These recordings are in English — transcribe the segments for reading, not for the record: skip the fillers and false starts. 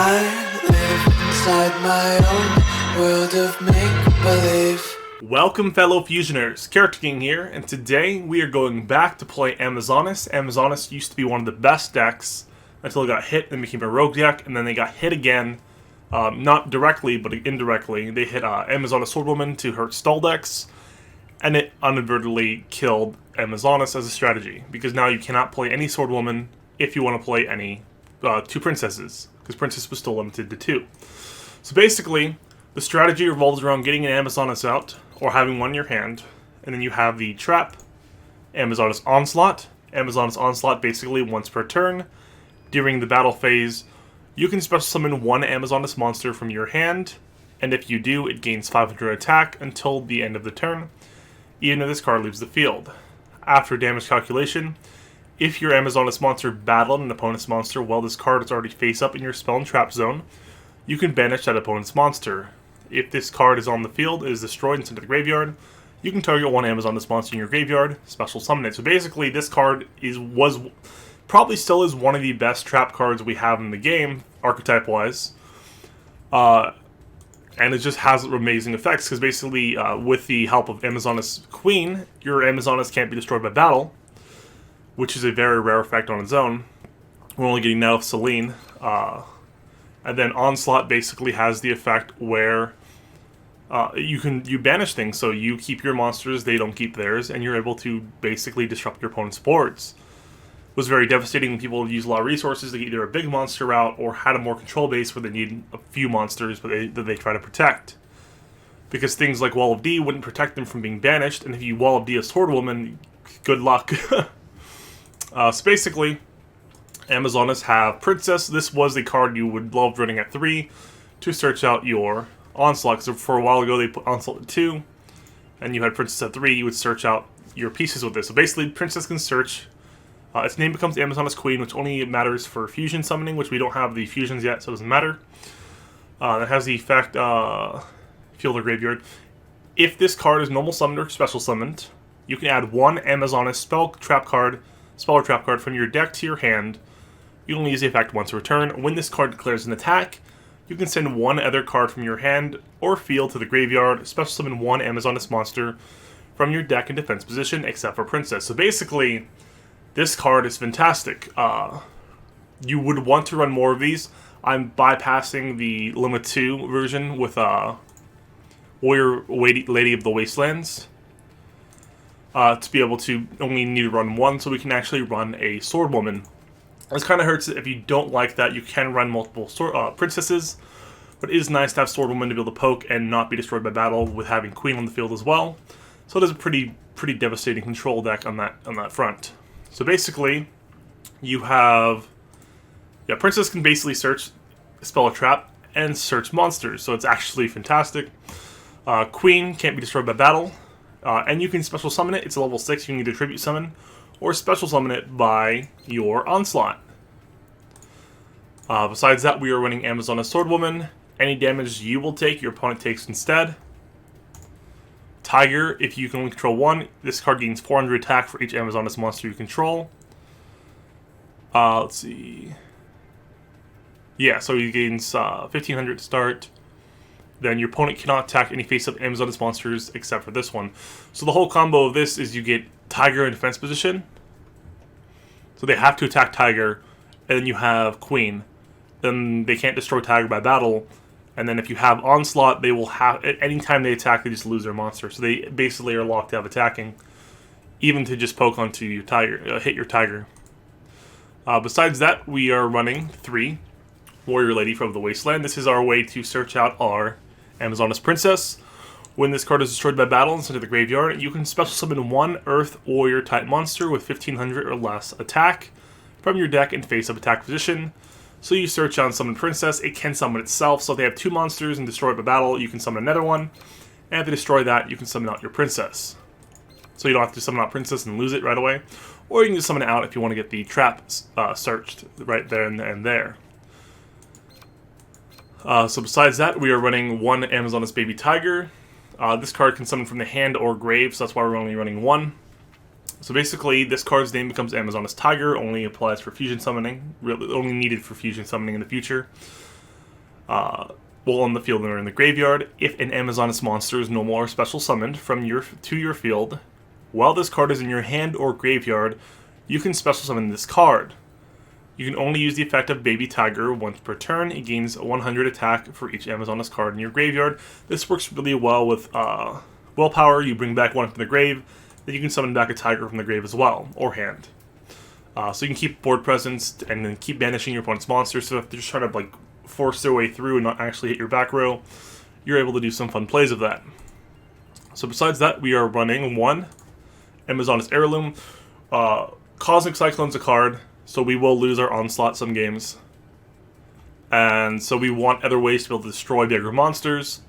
I live inside my own world of make-believe. Welcome fellow Fusioners, Character King here, and today we are going back to play Amazonas. Amazonas used to be one of the best decks until it got hit and became a rogue deck, and then they got hit again, not directly but indirectly. They hit Amazonas Swordwoman to hurt stall decks, and it inadvertently killed Amazonas as a strategy, because now you cannot play any Swordwoman if you want to play any two princesses, because Princess was still limited to 2. So basically, the strategy revolves around getting an Amazonas out, or having one in your hand, and then you have the trap, Amazonas Onslaught. Amazonas Onslaught basically once per turn. During the battle phase, you can special summon one Amazonas monster from your hand, and if you do, it gains 500 attack until the end of the turn, even if this card leaves the field. After damage calculation, if your Amazonas monster battled an opponent's monster while this card is already face up in your spell and trap zone, you can banish that opponent's monster. If this card is on the field, it is destroyed and sent to the graveyard, you can target one Amazonas monster in your graveyard, special summon it. So basically, this card probably still is one of the best trap cards we have in the game, archetype-wise. And it just has amazing effects, because basically, with the help of Amazonas Queen, your Amazonas can't be destroyed by battle, which is a very rare effect on its own. We're only getting now of Selene. And then Onslaught basically has the effect where you banish things, so you keep your monsters, they don't keep theirs, and you're able to basically disrupt your opponent's boards. It was very devastating when people use a lot of resources to get either a big monster out or had a more control base where they need a few monsters that they try to protect. Because things like Wall of D wouldn't protect them from being banished, and if you Wall of D a Swordwoman, good luck. So basically, Amazonas have Princess. This was the card you would love running at 3 to search out your Onslaught. So for a while ago, they put Onslaught at 2, and you had Princess at 3. You would search out your pieces with this. So basically, Princess can search. Its name becomes Amazonas Queen, which only matters for fusion summoning, which we don't have the fusions yet, so it doesn't matter. That has the effect, Field or Graveyard. If this card is normal summoned or special summoned, you can add one Amazonas spell or trap card from your deck to your hand. You only use the effect once a turn. When this card declares an attack, you can send one other card from your hand or field to the graveyard, special summon one Amazonas monster from your deck in defense position, except for Princess. So basically, this card is fantastic. You would want to run more of these. I'm bypassing the Limit 2 version with Warrior Lady of the Wastelands to be able to only need to run one, so we can actually run a Swordwoman. This kind of hurts if you don't like that. You can run multiple princesses, but it is nice to have Swordwoman to be able to poke and not be destroyed by battle with having Queen on the field as well. So it is a pretty devastating control deck on that front. So basically, you have Princess can basically search, spell a trap, and search monsters. So it's actually fantastic. Queen can't be destroyed by battle, and you can special summon it. It's a level 6. You can either tribute summon or special summon it by your Onslaught. Besides that, we are running Amazonas Swordwoman. Any damage you will take, your opponent takes instead. Tiger, if you can only control one, this card gains 400 attack for each Amazonas monster you control. Let's see. Yeah, so he gains 1500 to start. Then your opponent cannot attack any face-up Amazonas monsters except for this one. So the whole combo of this is you get Tiger in defense position. So they have to attack Tiger, and then you have Queen. Then they can't destroy Tiger by battle. And then if you have Onslaught, they will have, at any time they attack, they just lose their monster. So they basically are locked out of attacking, even to just poke onto your Tiger, hit your Tiger. Besides that, we are running 3 Warrior Lady from the Wasteland. This is our way to search out our Amazonas Princess. When this card is destroyed by battle and sent to the graveyard, you can special summon one Earth Warrior type monster with 1500 or less attack from your deck in face-up attack position. So you search out and summon Princess. It can summon itself, so if they have 2 monsters and destroy it by battle, you can summon another one. And if they destroy that, you can summon out your Princess. So you don't have to summon out Princess and lose it right away. Or you can just summon it out if you want to get the trap searched right there and there. So besides that, we are running one Amazonas Baby Tiger. This card can summon from the hand or grave, so that's why we're only running 1. So basically, this card's name becomes Amazonas Tiger, only applies for fusion summoning, really only needed for fusion summoning in the future. while on the field or in the graveyard. If an Amazoness monster is normal or special summoned from your field, while this card is in your hand or graveyard, you can special summon this card. You can only use the effect of Baby Tiger once per turn. It gains 100 attack for each Amazoness card in your graveyard. This works really well with Willpower. You bring back one from the grave, then you can summon back a Tiger from the grave as well, or hand. So you can keep board presence and then keep banishing your opponent's monsters. So if they're just trying to like force their way through and not actually hit your back row, you're able to do some fun plays of that. So besides that, we are running one Amazoness Heirloom. Cosmic Cyclone's a card, so we will lose our Onslaught some games. And so we want other ways to be able to destroy bigger monsters.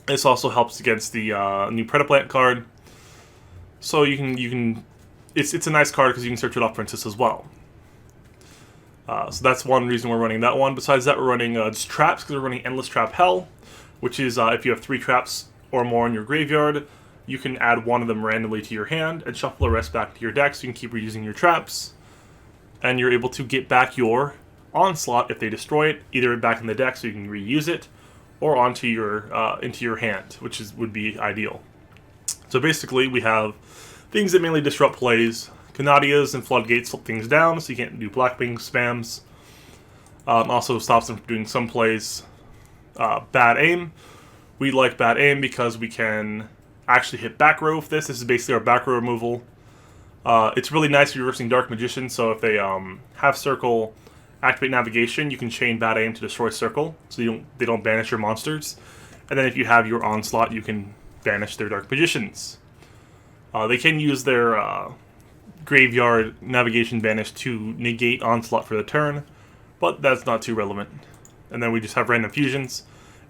This also helps against the new Predaplant card. So you can it's a nice card because you can search it off Princess as well. So that's one reason we're running that one. Besides that, we're running just traps because we're running Endless Trap Hell, which is if you have 3 traps or more in your graveyard, you can add one of them randomly to your hand and shuffle the rest back to your deck so you can keep reusing your traps. And you're able to get back your Onslaught if they destroy it, either back in the deck so you can reuse it, or onto your into your hand, which would be ideal. So basically, we have things that mainly disrupt plays. Canadias and Floodgates slow things down, so you can't do Blackbang spams. Also stops them from doing some plays. Bad Aim. We like Bad Aim because we can actually hit back row with this. This is basically our back row removal. It's really nice for reversing Dark Magician, so if they have Circle, activate Navigation, you can chain Bad Aim to destroy Circle, so they don't banish your monsters. And then if you have your Onslaught, you can banish their Dark Magicians. They can use their Graveyard Navigation Banish to negate Onslaught for the turn, but that's not too relevant. And then we just have random fusions.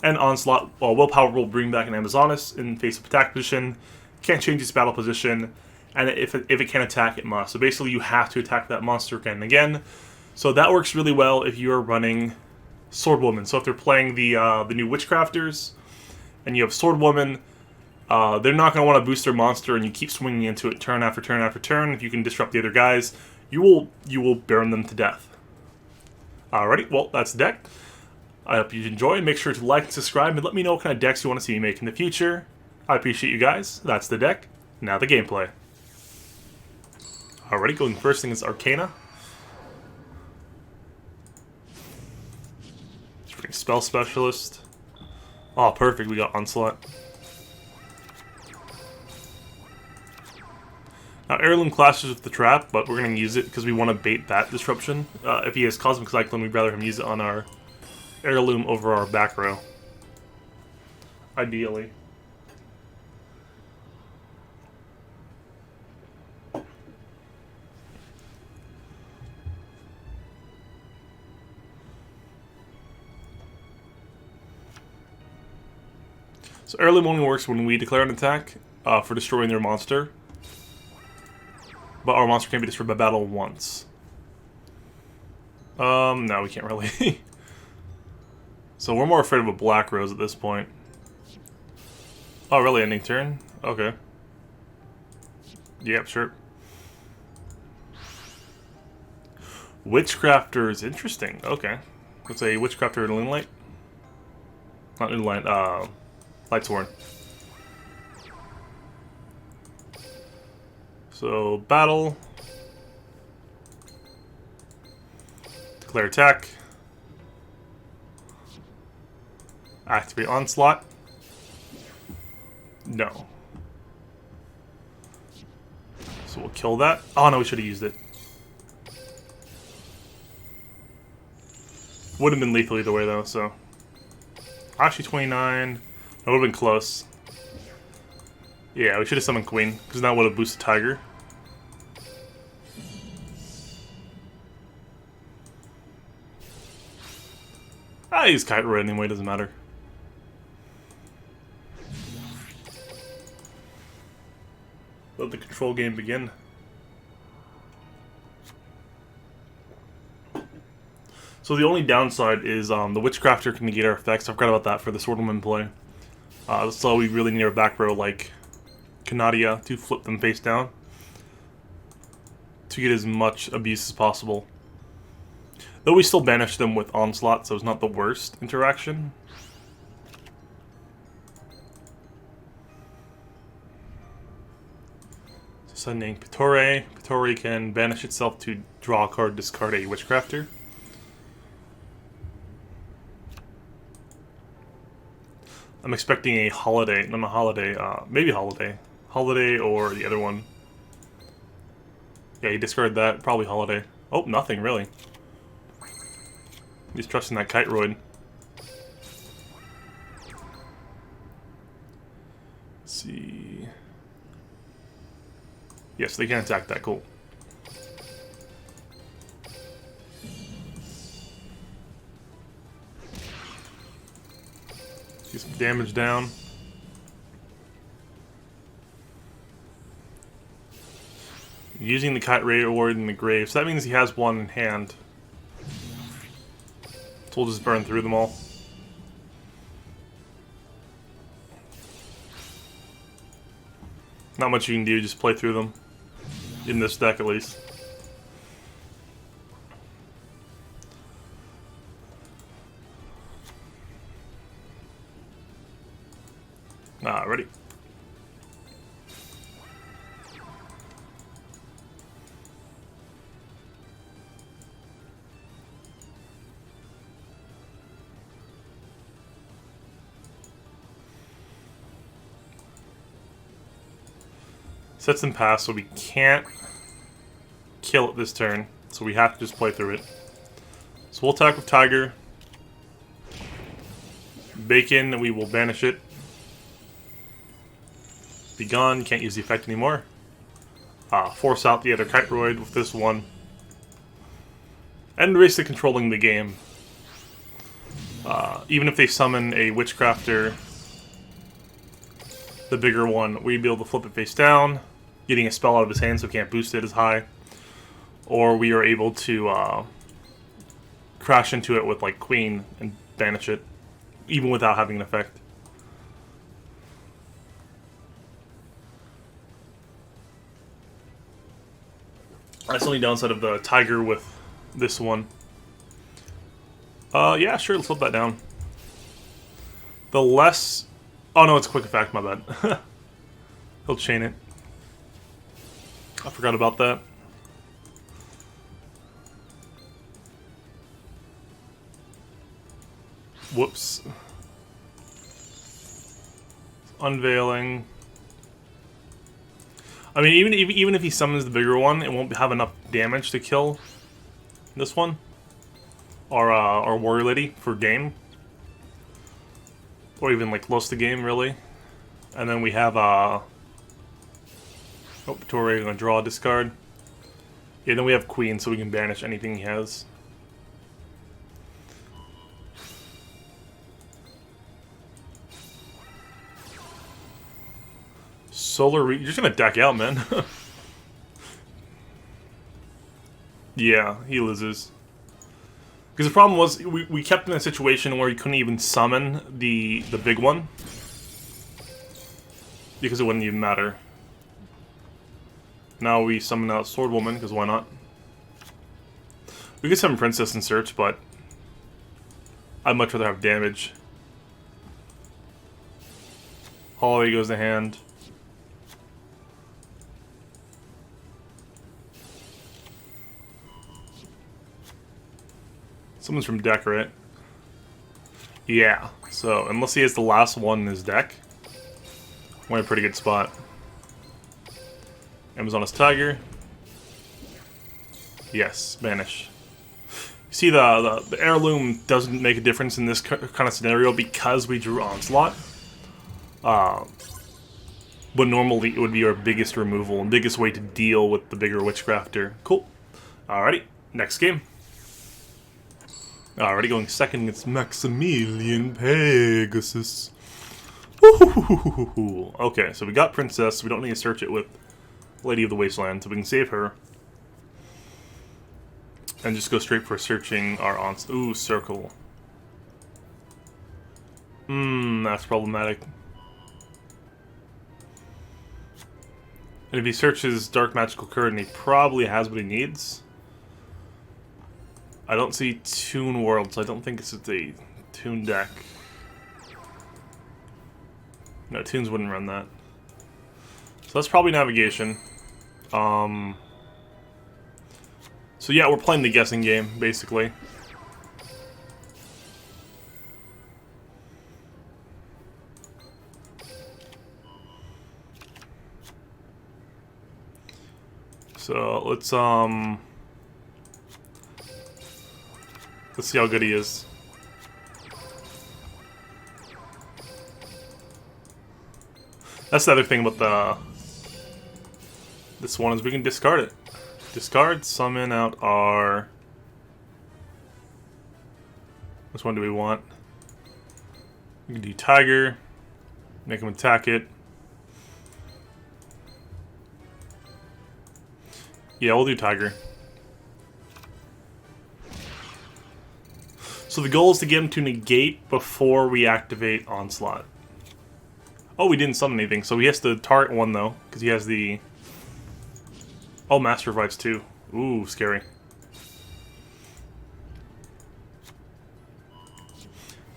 And Onslaught, Willpower will bring back an Amazoness in face-up attack position, can't change its battle position, and if it can attack, it must. So basically you have to attack that monster again and again. So that works really well if you're running Swordwoman. So if they're playing the new Witchcrafters, and you have Swordwoman, they're not going to want to boost their monster, and you keep swinging into it turn after turn after turn. If you can disrupt the other guys, you will burn them to death. Alrighty, well, that's the deck. I hope you enjoy. Make sure to like and subscribe, and let me know what kind of decks you want to see me make in the future. I appreciate you guys. That's the deck. Now the gameplay. Alrighty, going first thing is Arcana. Spell Specialist. Oh, perfect. We got Onslaught. Now, Heirloom clashes with the trap, but we're going to use it because we want to bait that disruption. If he has Cosmic Cyclone, we'd rather him use it on our Heirloom over our back row. Ideally. So Heirloom only works when we declare an attack for destroying their monster. But our monster can be destroyed by battle once. No, we can't really. So we're more afraid of a black rose at this point. Oh, really? Ending turn? Okay. Yep, sure. Witchcrafters, interesting. Okay. Let's say Witchcrafter and Moonlight. Not Moonlight, Lightsworn. So, battle. Declare attack. Activate Onslaught. No. So we'll kill that. Oh no, we should have used it. Would have been lethal either way though, so. Actually 29. That would have been close. Yeah, we should have summoned Queen, because that would have boosted Tiger. I use Kite Red anyway, doesn't matter. Let the control game begin. So the only downside is the Witchcrafter can negate our effects. I forgot about that for the Swordwoman play. So we really need our back row like Canadia to flip them face down to get as much abuse as possible. Though we still banish them with Onslaught, so it's not the worst interaction. Sending Pitore. Pitore can banish itself to draw a card, discard a Witchcrafter. I'm expecting a Holiday, not a Holiday, maybe Holiday. Holiday or the other one. Yeah, he discarded that, probably Holiday. Oh, nothing really. He's trusting that Kiteroid. Let's see. Yes, they can attack that, cool. See some damage down. Using the Kiteroid in the grave, so that means he has one in hand. So we'll just burn through them all. Not much you can do, just play through them. In this deck, at least. Ready. Sets them pass, so we can't kill it this turn. So we have to just play through it. So we'll attack with Tiger. Bacon, and we will banish it. Be gone, can't use the effect anymore. Force out the other Kiteroid with this one. And basically controlling the game. Even if they summon a Witchcrafter, the bigger one, we'd be able to flip it face down, getting a spell out of his hand so we can't boost it as high. Or we are able to crash into it with like Queen and banish it, even without having an effect. That's the only downside of the Tiger with this one. Yeah, sure, let's flip that down. The less... Oh no, it's a quick effect, my bad. He'll chain it. I forgot about that. Whoops. Unveiling. I mean, even if he summons the bigger one, it won't have enough damage to kill this one. Or Warrior Lady for game. Or even like close to game, really. And then we have oh, Pitore gonna draw a discard. Yeah, then we have Queen, so we can banish anything he has. You're just gonna deck out, man. Yeah, he loses. Because the problem was, we kept in a situation where he couldn't even summon the big one. Because it wouldn't even matter. Now we summon out Sword Woman, because why not? We could summon Princess and search, but I'd much rather have damage. Holiday goes to hand. Someone's from deck, right? Yeah, so unless he has the last one in his deck, we're in a pretty good spot. Amazoness Tiger. Yes, Banish. You see, the heirloom doesn't make a difference in this kind of scenario because we drew Onslaught. But normally it would be our biggest removal and biggest way to deal with the bigger Witchcrafter. Cool. Alrighty, next game. Already going second against Maximilian Pegasus. Woohoo! Okay, so we got Princess. We don't need to search it with Lady of the Wasteland, so we can save her. And just go straight for searching our Ooh, Circle. That's problematic. And if he searches Dark Magical Curtain, he probably has what he needs. I don't see Toon World, so I don't think it's a Toon deck. No, Toons wouldn't run that. So that's probably navigation. So yeah, we're playing the guessing game, basically. So let's see how good he is. That's the other thing about this one is we can discard it. Discard, summon out our... Which one do we want? We can do Tiger, make him attack it. Yeah, we'll do Tiger. So the goal is to get him to negate before we activate Onslaught. Oh, we didn't summon anything, so he has to target one though, because he has the... Oh, Master Revives too. Ooh, scary.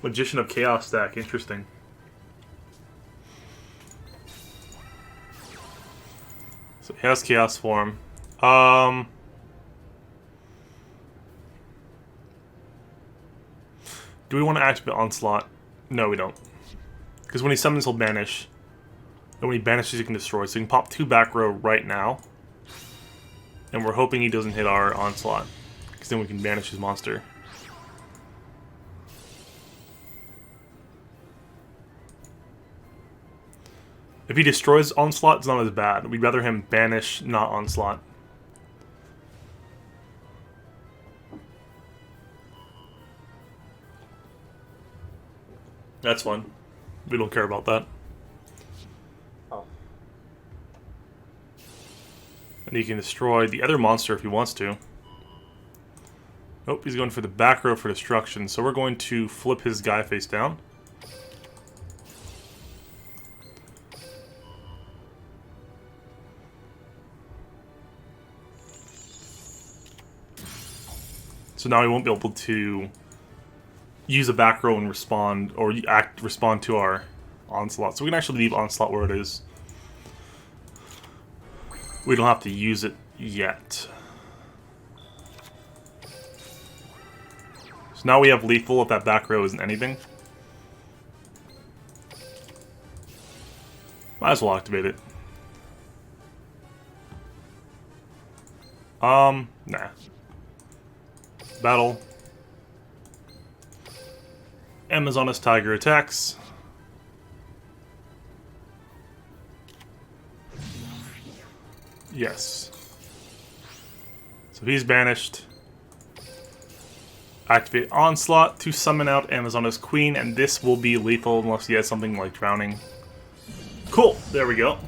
Magician of Chaos stack, interesting. So he has Chaos form. Do we want to activate Onslaught? No, we don't. Because when he summons, he'll banish. And when he banishes, he can destroy. So we can pop 2 back row right now. And we're hoping he doesn't hit our Onslaught. Because then we can banish his monster. If he destroys Onslaught, it's not as bad. We'd rather him banish, not Onslaught. That's fun. We don't care about that. Oh. And he can destroy the other monster if he wants to. Nope, he's going for the back row for destruction. So we're going to flip his guy face down. So now he won't be able to use a back row and respond, or respond to our Onslaught. So we can actually leave Onslaught where it is. We don't have to use it yet. So now we have lethal if that back row isn't anything. Might as well activate it. Nah. Battle. Amazoness Tiger attacks. Yes. So he's banished. Activate Onslaught to summon out Amazoness Queen, and this will be lethal unless he has something like Drowning. Cool, there we go.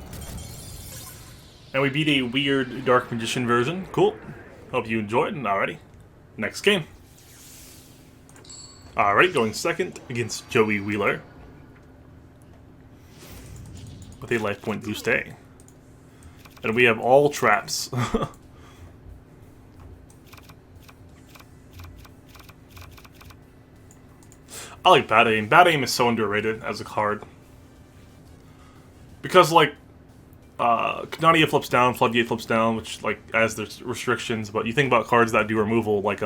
And we beat a weird Dark Magician version. Cool. Hope you enjoyed, and alrighty. Next game. Alright, going second against Joey Wheeler. With a life point boost A. And we have all traps. I like Bad Aim. Bad Aim is so underrated as a card. Because, like, Kanadia flips down, Floodgate flips down, which, like, as there's restrictions, but you think about cards that do removal, like,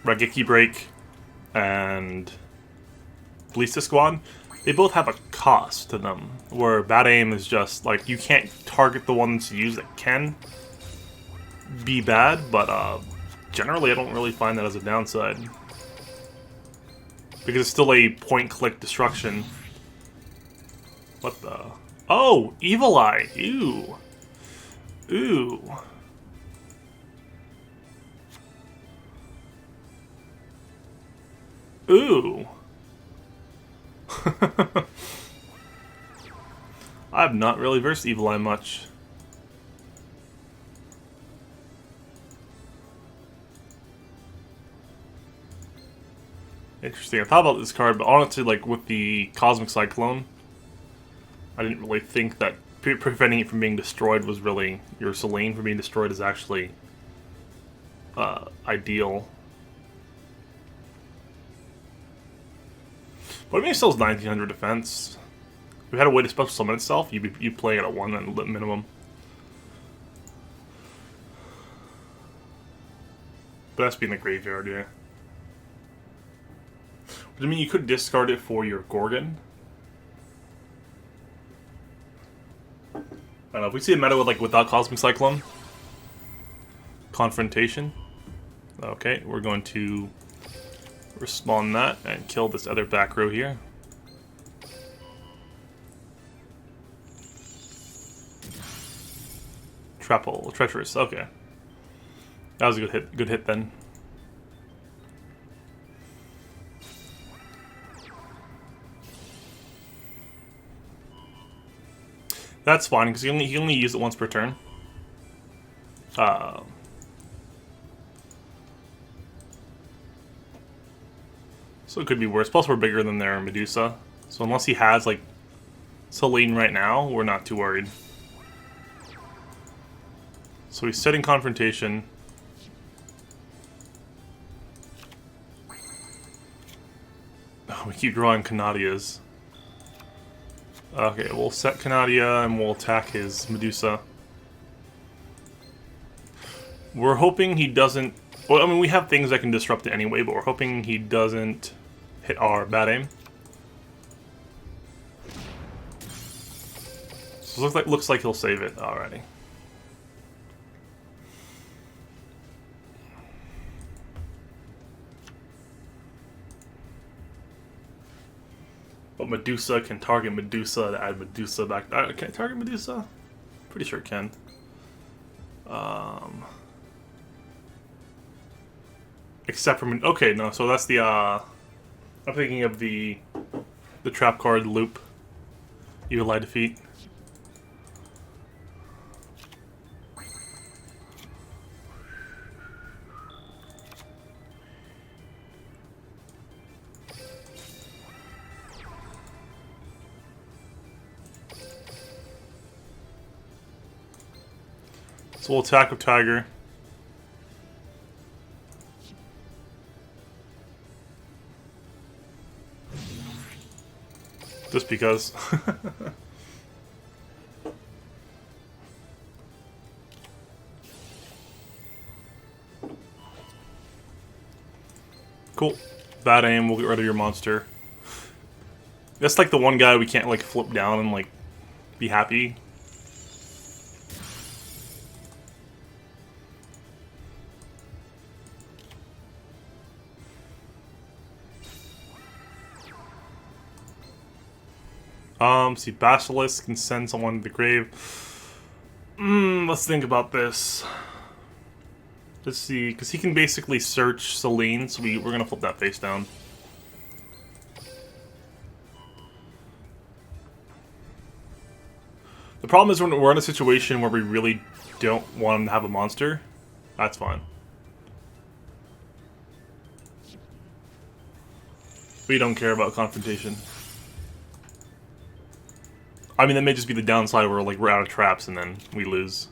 Rageki Break and Ballista Squad, they both have a cost to them, where Bad Aim is just, like, you can't target the ones you use that can be bad, but, generally I don't really find that as a downside. Because it's still a point-click destruction. What the... Oh! Evil Eye! Ew! Ooh! Ooh! I have not really versed Evil Eye much. Interesting. I thought about this card, but honestly, like, with the Cosmic Cyclone, I didn't really think that preventing it from being destroyed was really... Your Selene from being destroyed is actually ideal. But maybe it still has 1900 defense. If we had a way to special summon itself, you'd play it at 1 at minimum. But that's being the graveyard, yeah. But I mean, you could discard it for your Gorgon. I don't know, if we see a meta with, like, without Cosmic Cyclone. Confrontation. Okay, we're going to respawn that and kill this other back row here. Trapple, treacherous, okay. That was a good hit then. That's fine, because he only use it once per turn. So it could be worse. Plus we're bigger than their Medusa. So unless he has, like, Selene right now, we're not too worried. So he's setting Confrontation. Oh, we keep drawing Canadias. Okay, we'll set Canadia and we'll attack his Medusa. We're hoping he doesn't... Well, I mean, we have things that can disrupt it anyway, but we're hoping he doesn't hit our bad aim. So it looks like he'll save it already. But Medusa can target Medusa to add Medusa back. Can it target Medusa? Pretty sure it can. Except for... Okay, no, so that's the... I'm thinking of the trap card loop. Evil Defeat. So we'll attack with Tiger. Just because. Cool. Bad aim, we'll get rid of your monster. That's like the one guy we can't like flip down and like be happy. See, Basilisk can send someone to the grave. Let's think about this. Let's see, because he can basically search Selene, so we're going to flip that face down. The problem is when we're in a situation where we really don't want him to have a monster. That's fine. We don't care about confrontation. I mean, that may just be the downside where like we're out of traps and then we lose.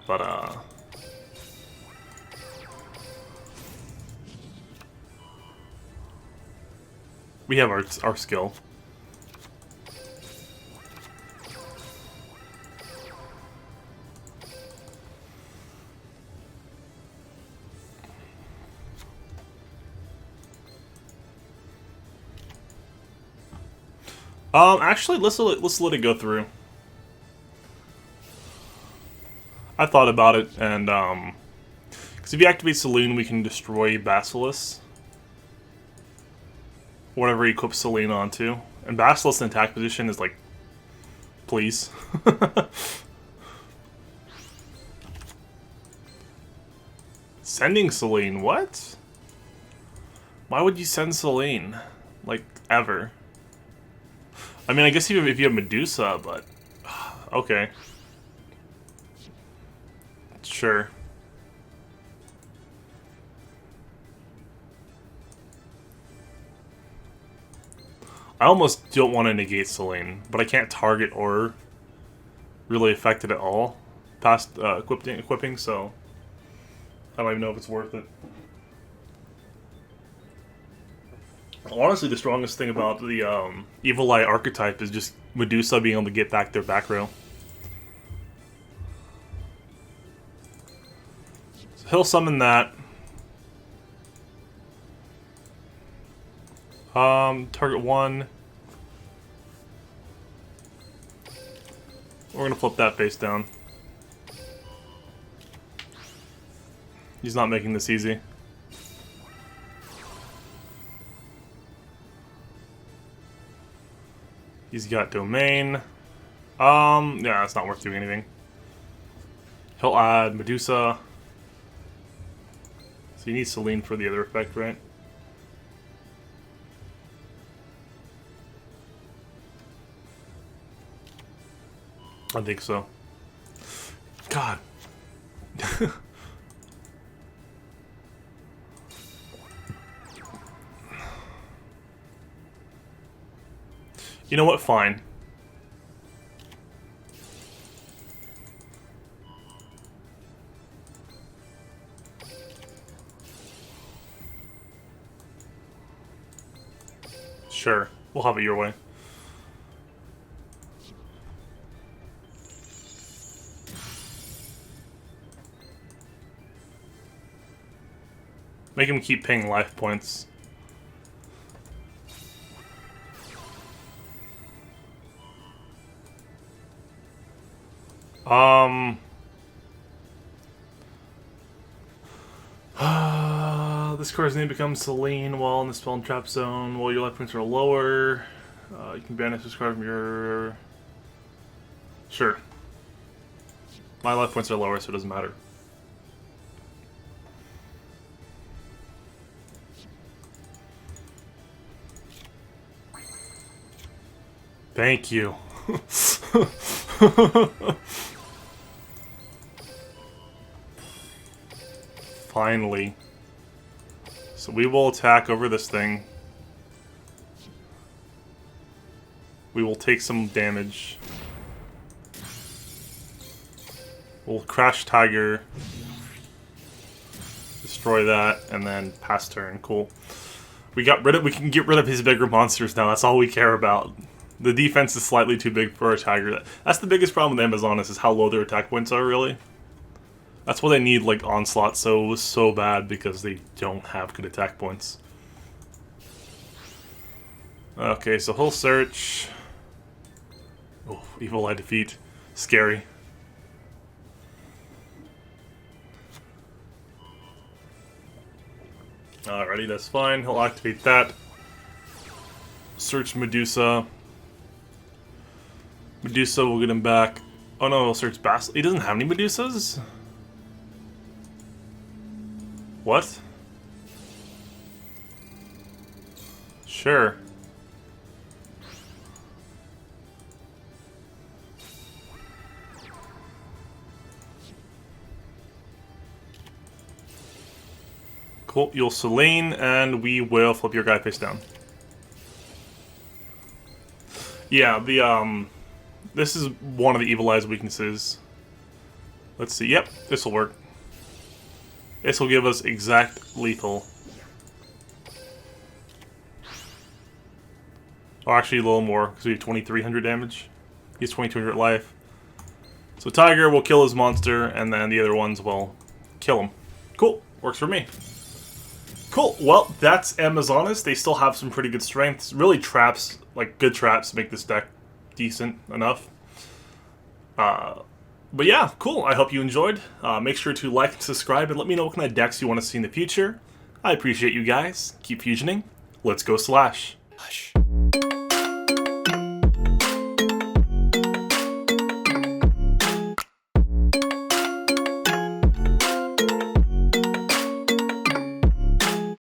But we have our skill. Actually, let's let it go through. I thought about it, and because if you activate Selene, we can destroy Basilisk. Whatever he equips Selene onto, and Basilisk in attack position is like, please. Sending Selene, what? Why would you send Selene? Like, ever? I mean, I guess even if you have Medusa, but... Okay. Sure. I almost don't want to negate Selene, but I can't target or really affect it at all past equipping, so... I don't even know if it's worth it. Honestly, the strongest thing about the Evil Eye archetype is just Medusa being able to get back their back row. So he'll summon that. Target 1. We're gonna flip that face down. He's not making this easy. He's got domain. Yeah, it's not worth doing anything. He'll add Medusa. So you need Selene for the other effect, right? I think so. God. You know what? Fine. Sure. We'll have it your way. Make him keep paying life points. This card's name becomes Selene while in the spell and trap zone. While your life points are lower, you can banish this card from your... Sure. My life points are lower, so it doesn't matter. Thank you. Finally. So we will attack over this thing. We will take some damage. We'll Crash Tiger. Destroy that, and then pass turn. Cool. We can get rid of his bigger monsters now. That's all we care about. The defense is slightly too big for a Tiger. That's the biggest problem with Amazonas, is how low their attack points are, really. That's why they need, like, Onslaught so bad, because they don't have good attack points. Okay, so he'll search. Oh, Evil Eye defeat. Scary. Alrighty, that's fine. He'll activate that. Search Medusa. Medusa will get him back. Oh no, he'll search Bass. He doesn't have any Medusas? What? Sure. Cool, you'll Selene, and we will flip your guy face down. Yeah, this is one of the Evil Eye's weaknesses. Let's see, yep, this will work. This will give us exact lethal. Oh, actually a little more, because we have 2,300 damage. He's 2,200 life. So Tiger will kill his monster, and then the other ones will kill him. Cool, works for me. Cool, well, that's Amazonas. They still have some pretty good strengths. Really traps, like good traps, make this deck decent enough. But yeah, cool. I hope you enjoyed. Make sure to like and subscribe and let me know what kind of decks you want to see in the future. I appreciate you guys. Keep fusioning. Let's go Slash. Hush.